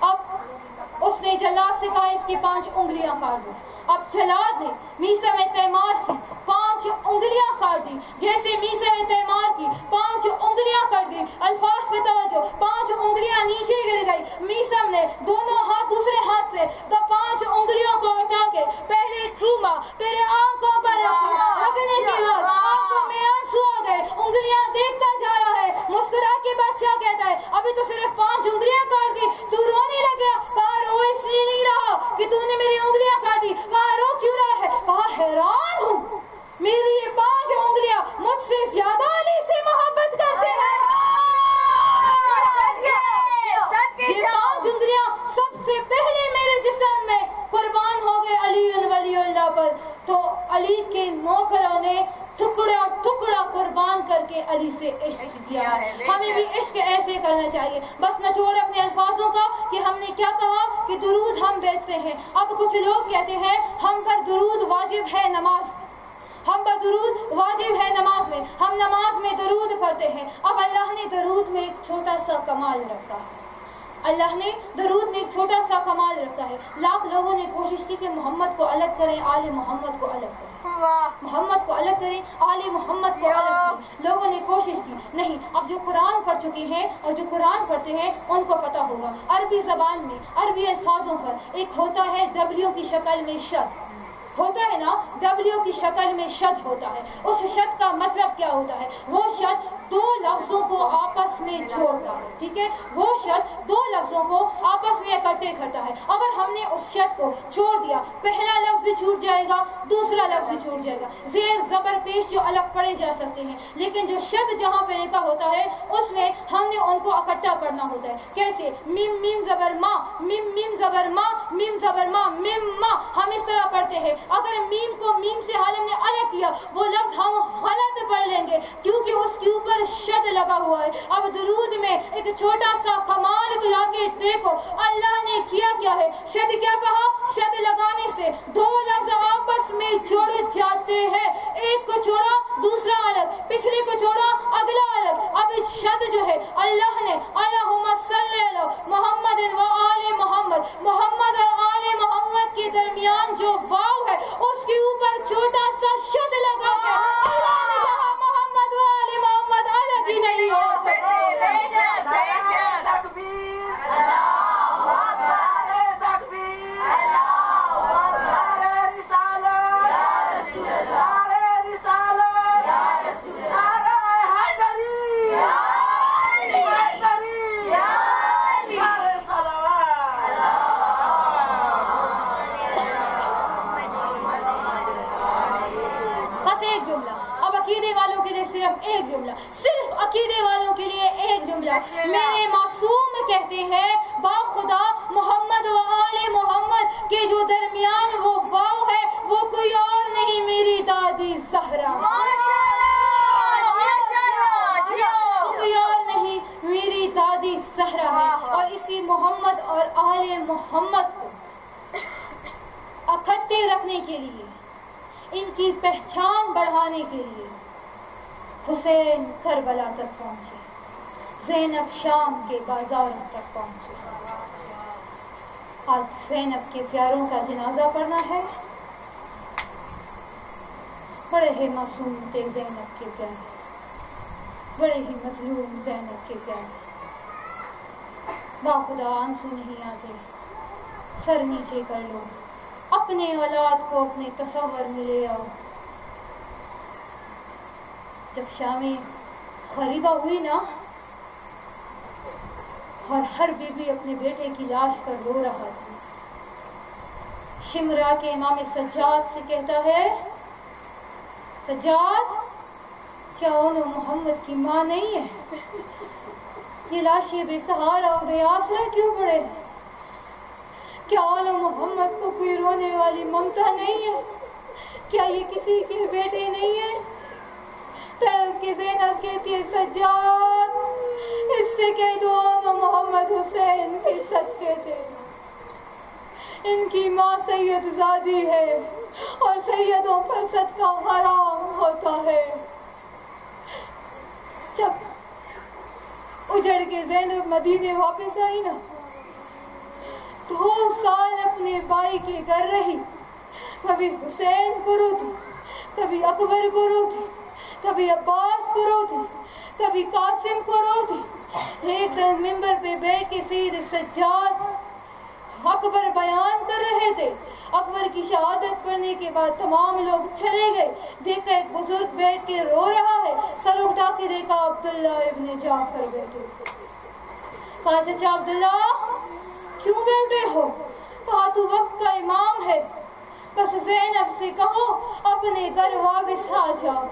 اب اس نے جلاد سے کہا اس کی 5 انگلیاں کاٹ دو۔ اب جلاد نے میثم تیمار کی 5 انگلیاں کاٹ دی۔ جیسے میثم تیمار کی 5 انگلیاں کر دی، الفاظ پہ توجہ، 5 انگلیاں نیچے گر گئی۔ میثم نے دونوں ہاتھ دوسرے ہاتھ سے 5 انگلیوں کو اٹھا کے پہلے ٹھوما، پھر آنکھوں پر رکھنے کے بعد آنکھوں میں آنسو آ گئے، انگلیاں دیکھتا جا رہا ہے۔ مسکرا کے بادشاہ کہتا ہے ابھی تو صرف 5 انگلیاں کاٹ دی، تو رونے لگ گیا۔ کہا رو اس لیے نہیں رہا کہ تو نے میری انگلیاں کاٹی۔ کہا رو کیوں رہا ہے؟ کہا حیران ہوں، میری یہ 5 انگلیاں مجھ سے زیادہ علی سے محبت کرتے ہیں۔ یہ 5 انگلیاں سب سے پہلے میرے جسم میں قربان ہو گئے علی ولی اللہ پر۔ تو علی کے نوکروں نے ٹکڑا ٹکڑا قربان کر کے علی سے عشق کیا ہے۔ ہمیں بھی عشق ایسے کرنا چاہیے۔ بس نچوڑ اپنے الفاظوں کا کہ ہم نے کیا کہا کہ درود ہم بیچتے ہیں۔ اب کچھ لوگ کہتے ہیں ہم پر درود واجب ہے نماز، ہم پر درود واجب ہے نماز میں، ہم نماز میں درود پڑھتے ہیں۔ اب اللہ نے درود میں ایک چھوٹا سا کمال رکھا ہے، اللہ نے درود میں ایک چھوٹا سا کمال رکھا ہے۔ لاکھ لوگوں نے کوشش کی کہ محمد کو الگ کریں، آل محمد کو الگ کریں، محمد کو الگ کریں، آل محمد کو الگ کریں۔ لوگوں نے کوشش کی، نہیں۔ اب جو قرآن پڑھ چکے ہیں اور جو قرآن پڑھتے ہیں ان کو پتہ ہوگا عربی زبان میں عربی الفاظوں پر ایک ہوتا ہے W کی شکل میں شد، ہوتا ہے نا W کی شکل میں شد ہوتا ہے. اس شد کا مطلب کیا ہوتا ہے؟ وہ شد دو لفظوں کو آپس میں جوڑتا ہے. ٹھیک ہے, وہ شد دو لفظوں کو آپس میں اکٹھے کرتا ہے. اگر ہم نے اس شد کو چھوڑ دیا, پہلا لفظ بھی چھوٹ جائے گا, دوسرا لفظ بھی چھوٹ جائے گا. زیر زبر پیش جو الگ پڑھے جا سکتے ہیں, لیکن جو شد جہاں پہ لکھا ہوتا ہے اس میں ہم نے ان کو اکٹھا پڑھنا ہوتا ہے. کیسے؟ میم میم زبر ما, میم میم زبر ما, میم زبر ما, میم ما. ہم اس طرح پڑھتے ہیں. اگر میم کو میم سے ہم نے الگ کیا, وہ لفظ ہم غلط پڑھ لیں گے کیونکہ اس کے اوپر شد لگا ہوا ہے. اب درود میں ایک چھوٹا سا کمال کو لا کے دیکھو, اللہ نے کیا ہے. شد کیا کہا؟ شد لگانے سے دو لفظ آپس میں جڑ جاتے ہیں. ایک کو چھوڑا دوسرا الگ, پچھلے کو چھوڑا اگلا الگ. اب شد جو ہے اللہ نے اللہم صلی علی محمد و آل محمد, محمد اور آل محمد کے درمیان جو واو ہے اس کے اوپر چھوٹا سا شد لگا ہے. اللہ نے کہا محمد و آل محمد الگ ہی نہیں ہو سکتے. ایک جملہ, صرف عقیدے والوں کے لیے ایک جملہ. میرے معصوم کہتے ہیں با خدا محمد و آل محمد کے جو درمیان وہ واو ہے وہ کوئی اور نہیں, میری دادی زہرا. کوئی اور نہیں, میری دادی زہرا ہے. اور اسی محمد اور آل محمد کو اکٹھے رکھنے کے لیے, ان کی پہچان بڑھانے کے لیے حسین کربلا تک پہنچے, زینب شام کے بازار تک پہنچے. آج زینب کے پیاروں کا جنازہ پڑھنا ہے. بڑے ہی معصوم تھے زینب کے پیارے, بڑے ہی مظلوم زینب کے پیارے. باخدا آنسو نہیں آتے, سر نیچے کر لو, اپنے اولاد کو اپنے تصور میں لے آؤ. جب شام غریبہ ہوئی نا, اور ہر بیوی اپنے بیٹے کی لاش پر رو رہا تھا, شمرا کے امام سجاد سے کہتا ہے, سجاد کیا انہوں محمد کی ماں نہیں ہے؟ یہ لاشیں بے سہارا اور بے آسرا کیوں پڑے؟ کیا انہوں محمد کو کوئی رونے والی ممتا نہیں ہے؟ کیا یہ کسی کے بیٹے نہیں ہیں؟ تڑپ کے زینب کہتی ہے, سجاد اس سے کہہ دو محمد حسین کے صدقے تھے. ان کی ماں سید زادی ہے اور سیدوں پر صدقہ حرام ہوتا ہے. جب اجڑ کے زینب مدینے واپس آئی نا, 2 سال اپنے بھائی کے گھر رہی. کبھی حسین کو روتی, کبھی اکبر کو روتی, کبھی عباس کو روتی, کبھی قاسم کو روتی. ایک دن ممبر پہ بیٹھ کے سید سجاد اکبر بیان کر رہے تھے. اکبر کی شہادت پڑھنے کے بعد تمام لوگ چلے گئے. دیکھا ایک بزرگ بیٹھ کے رو رہا ہے, سر اٹھا کے دیکھا عبداللہ ابن جعفر بیٹھے. کہا چچا عبداللہ کیوں بیٹھے ہو؟ کہا تو وقت کا امام ہے, بس زینب سے کہو اپنے گھر واپس آ جاؤ.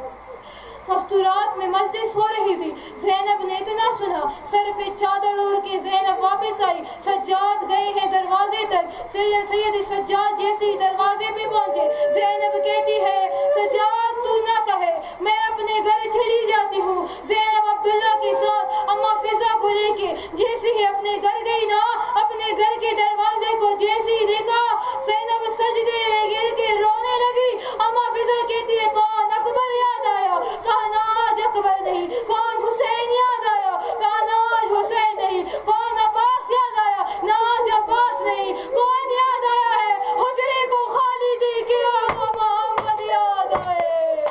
مستورات میں مجلس ہو رہی تھی. زینب نے اتنا سنا, سر پہ چادر اوڑھ کے زینب واپس آئی. سجاد گئے ہیں دروازے تک. سید سجاد جیسے ہی دروازے پہ پہنچے, زینب کہتی ہے, سجاد تو نہ کہے, میں اپنے گھر چلی جاتی ہوں. زینب عبداللہ کے ساتھ اما فضا کو لے کے جیسے ہی اپنے گھر گئی نا, اپنے گھر کے دروازے کو جیسے ہی دیکھا, زینب سجدے میں گر کے رونے لگی. اما فضا کہتی ہے, کون اکبر یاد آیا؟ کہا نا آج اکبر نہیں. کون حسین یاد آیا؟ کہا نا آج حسین نہیں. کون عباس یاد آیا؟ نا آج عباس نہیں. کون یاد آیا ہے حجرے کو خالی دی کہ آقا محمد یاد آئے؟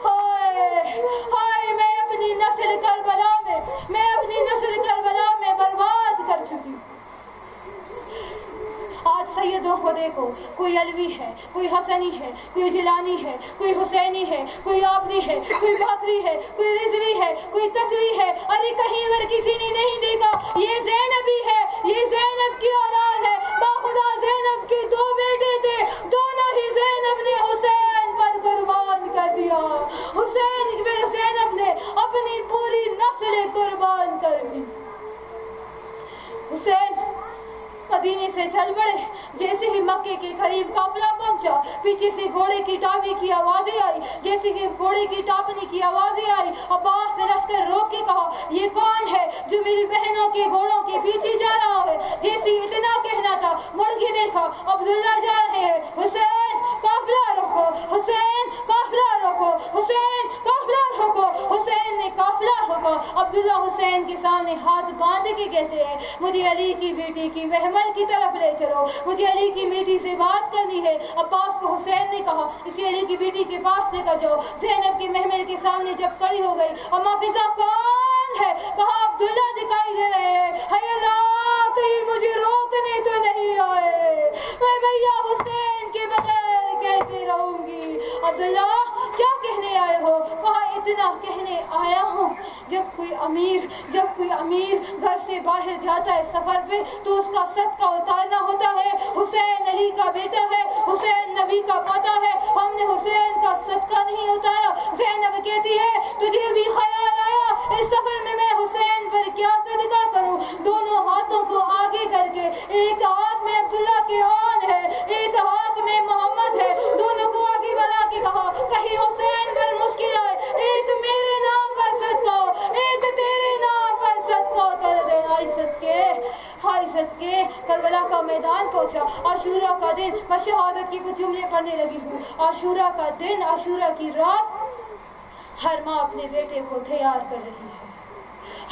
ہائے ہائے, میں اپنی نسل کربلا میں برباد کر چکی. آج سیدوں کو دیکھو، کوئی علوی ہے، کوئی حسنی ہے، کوئی جیلانی ہے، کوئی حسینی ہے، کوئی آبری ہے، کوئی باقری ہے، کوئی رضوی ہے، کوئی تقوی ہے، ارے کہیں اور کسی نے نہیں دیکھا، یہ زینبی ہے، یہ زینب کی اولاد ہے۔ باخدا زینب کے 2 بیٹے تھے، دونوں ہی زینب نے حسین پر قربان کر دیا۔ حسین پھر زینب نے اپنی پوری نسل قربان کر دی۔ حسین مدینے سے چل پڑے، جیسے ہی مکے کے قریب قافلہ پہنچا، پیچھے سے گھوڑے کی ٹاپی کی آوازیں آئی، جیسے کہ گھوڑے کی ٹاپنی کی آوازیں آئی، عباس نے لشکر روک کے کہا یہ کون ہے جو میری بہنوں کے گھوڑوں کے پیچھے جا رہا ہے؟ جیسے اتنا کہنا تھا، مڑ کے دیکھا عبداللہ جا رہے ہیں۔ حسین قافلہ روکو، حسین قافلہ روکو، حسین قافلہ روکو۔ حسین نے قافلہ روکا۔ عبداللہ حسین کے سامنے ہاتھ باندھ کے کہتے ہیں مجھے علی کی بیٹی کی محمل کی طرف لے چلو، مجھے علی کی بیٹی سے بات کرنی ہے۔ عباس کو حسین نے کہا اسی علی کی بیٹی کے پاس لے کر جاؤ۔ زینب کے محمل کے سامنے جب کھڑی ہو گئی، اما فضا کون ہے؟ کہا عبداللہ دکھائی دے رہے ہیں۔ ہے اللہ کہیں مجھے روکنے تو نہیں آئے، میں بھیا حسین کے بغیر کیسے رہوں گی؟ عبداللہ کیا کہنے آئے ہو؟ کہا اتنا کہنے آیا ہوں جب کوئی امیر گھر سے باہر جاتا ہے سفر پہ تو اس کا صدقہ اتارنا ہوتا ہے۔ حسین علی کا بیٹا ہے، حسین نبی کا پوتا ہے، ہم نے حسین کا صدقہ نہیں اتارا۔ زینب کہتی ہے تجھے بھی خیال آیا اس سفر میں حسین پر کیا صدقہ کروں؟ دونوں ہاتھوں کو آگے کر کے، ایک ہاتھ میں عبداللہ کے آن ہے، ایک ہاتھ میں محمد ہے، دونوں کو آگے بڑھا کے کہا کہیں حسین پر مشکل آئے، ایک میرے نام پر صدقہ ہو، ایک تیرے نام پر صدقہ کر دینا۔ عزت کے کربلا کا میدان پہنچا۔ عاشورہ کا دن، میں شہادت کے کچھ جملے پڑھنے لگی ہوں۔ عاشورہ کا دن، عاشورہ کی رات، ہر ماں اپنے بیٹے کو تیار کر رہی ہے،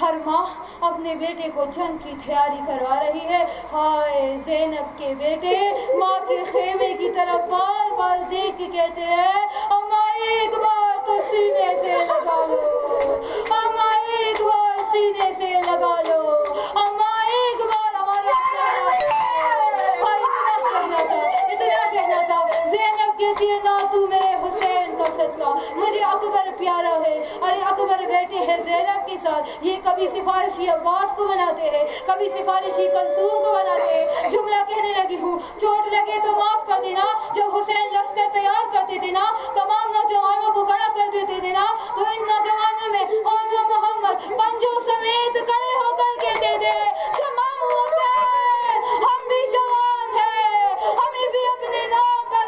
ہر ماں اپنے بیٹے کو جنگ کی تیاری کروا رہی ہے۔ ہائے زینب کے بیٹے ماں کے خیمے کی طرف بار بار دیکھ کے کہتے ہیں اماں ایک بار تو سینے سے لگا لو، اماں ایک بار سینے سے لگا لو، اماں ایک بار ہمارا اتنا کہنا تھا۔ زینب کہتی ہے نہ تو میرے حسین کا صدقہ، مجھے اکبر پیارا ہے۔ ارے اکبر بیٹے ہیں زینب کے ساتھ، یہ کبھی سفارشی عباس کو بناتے ہیں، کبھی سفارشی کلثوم کو بناتے ہیں۔ جملہ کہنے لگی ہوں، چوٹ لگے تو معاف کر دینا۔ جب حسین لشکر تیار کرتے تھے نا، تمام نوجوانوں کو کھڑا کر دیتے تھے نا، تو ان نوجوانوں میں اونا محمد پنجوں سمیت کھڑے ہو کر کہتے تھے تمام حسین ہم بھی جوان ہیں، ہمیں بھی اپنے نام پر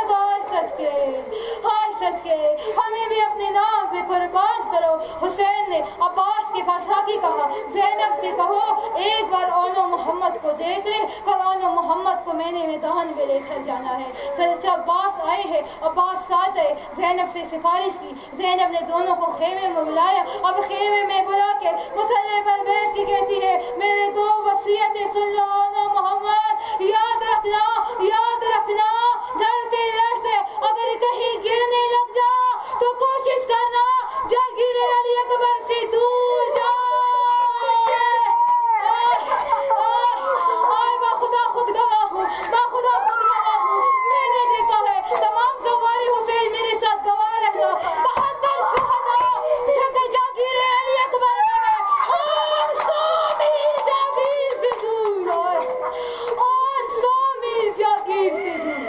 صدقے ہمیں بھی اپنے نام پہ قربان کرو۔ حسین نے عباس کے پاس آ کے کہا زینب سے کہو ایک بار اونو محمد کو دیکھ لے، اور اونو محمد کو میں نے میدان میں لے کر جانا ہے۔ سر عباس آئے ہیں، عباس ساتھ آئے، زینب سے سفارش کی۔ زینب نے دونوں کو خیمے میں بلایا، اب خیمے میں بلا کے مسلح پر بیٹھ کے کہتی ہے میرے 2 وصیتیں سن لو اونو محمد، یاد رکھنا لڑتے لڑتے اگر کہیں گرنے لگ جا تو کوشش کرنا جاگیر علی اکبر سے دور جا۔ باخدا خود گواہ ہوں، میں نے دیکھا ہے تمام سوارے حسین میرے ساتھ گواہ رہنا، 72 شہداء جاگیر علی اکبر میں 100 میل جاگیر سے دور، 100 میل جاگیر سے دور۔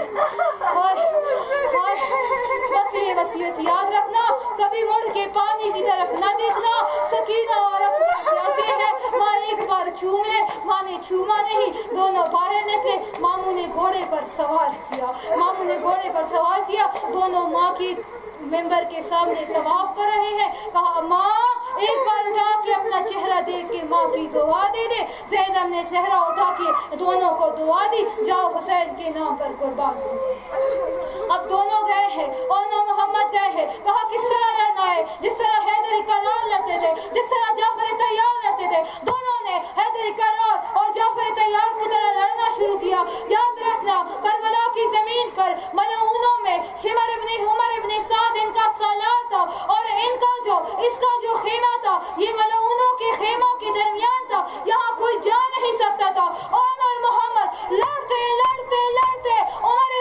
بس یہ وصیت یاد رکھنا، کبھی مڑ کے پانی کی طرف نہ دیکھنا۔ سکینہ اور افسر جاتے ہیں، ماں ایک بار چوم لے، ماں نے چوما نہیں، دونوں باہر نکلے۔ ماموں نے گھوڑے پر سوار کیا، دونوں ماں کی ممبر کے سامنے طواف کر رہے ہیں۔ کہا ماں ایک بار اٹھا کے اپنا چہرہ دیکھ کے ماں کی دعا دے دے۔ زینب نے چہرہ اٹھا کے دونوں کو دعا دی، جاؤ حسین کے نام پر قربان ہو۔ اب دونوں گئے ہیں، اونو محمد گئے ہیں۔ کہا کس طرح لڑنا ہے، جس طرح حیدر کرار لڑتے تھے، جس طرح جعفر طیار لڑتے تھے، دونوں نے حیدر کرار اور جعفر طیار کی طرح لڑنا شروع کیا۔ یاد رکھنا کربلا کی زمین پر ملعونوں میں شمر ابن عمر ابن سعد ان کا سالار تھا، اور اس کا جو خیمہ تھا یہ ملعونوں کے خیموں کے درمیان تھا، یہاں کوئی جا نہیں سکتا تھا۔ اور محمد لڑتے لڑتے لڑتے عمر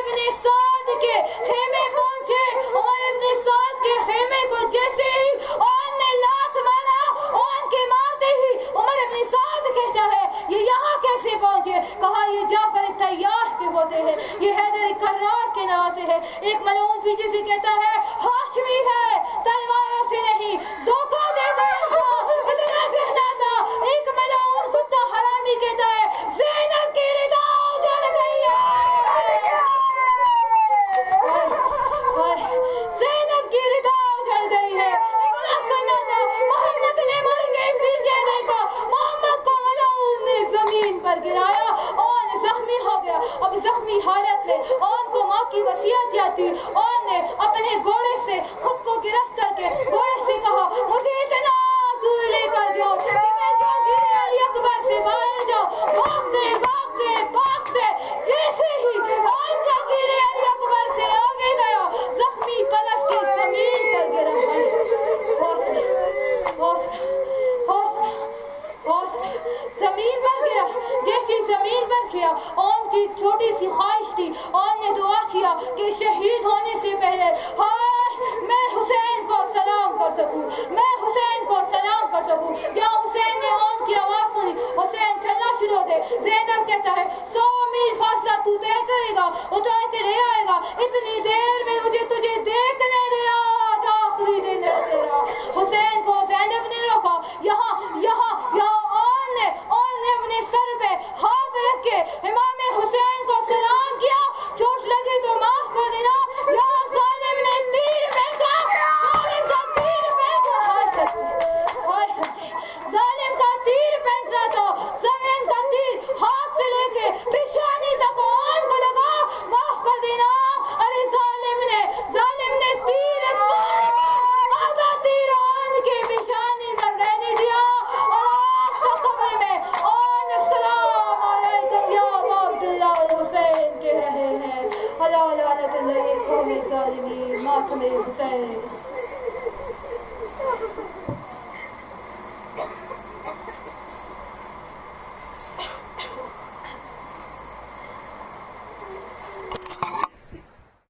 کر سکوں, میں حسین کو سلام کر سکوں. یا حسین نے ان کی آواز سنی, حسین چلنا شروع ہو گئے. زینب کہتا ہے 100 میل فاصلہ تو طے کرے گا, اتار کے لے آئے گا, اتنی دیر میں مجھے تجھے دیکھنے دے, آج آخری دن ہے تیرا. حسین کو زینب نے روکا. یہاں اون نے اپنے سر پہ ہاتھ رکھ کے امام حسین کو سلام کیا. چوٹ لگی تو معاف کر دینا. یہاں ظالم نے تیر پھینکا, ظالم کا تیر پھینکا, ظالم کا تیر پھینک رہا تھا. زمین کا تیر ہاتھ سے لے کے پیشانی تک اون کو لگا. معاف کر دینا. ارے ظالم نے تیر آدھا تیر اون کی پیشانی پر رہنے دیا اور آگ کا قبر میں اون السلام علیکم یا ابا عبداللہ الحسین کہہ رہے ہیں. اللہ لعنت اللہ قوم ظالمین ماتم حسین.